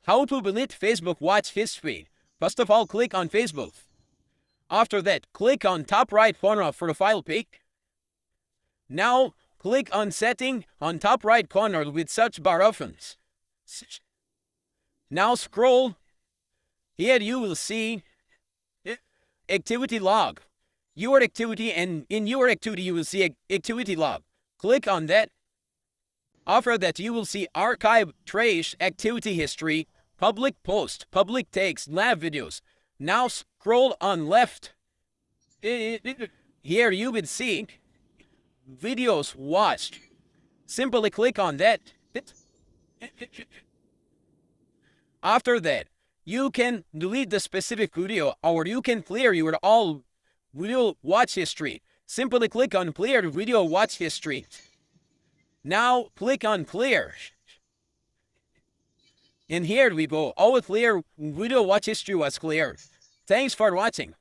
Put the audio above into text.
How to delete Facebook watch history. First of all, click on Facebook. After that, click on top right corner of profile pic. Now, click on setting on top right corner with search bar options. Now scroll. Here you will see activity log. Your activity, and in your activity you will see activity log. Click on that. After that, you will see archive, trace, activity history, public post, public text, live videos. Now scroll on left. Here you will see videos watched. Simply click on that. After that, you can delete the specific video, or you can clear your all video watch history. Simply click on clear video watch history. Now click on clear. And here we go. All clear video watch history was cleared. Thanks for watching.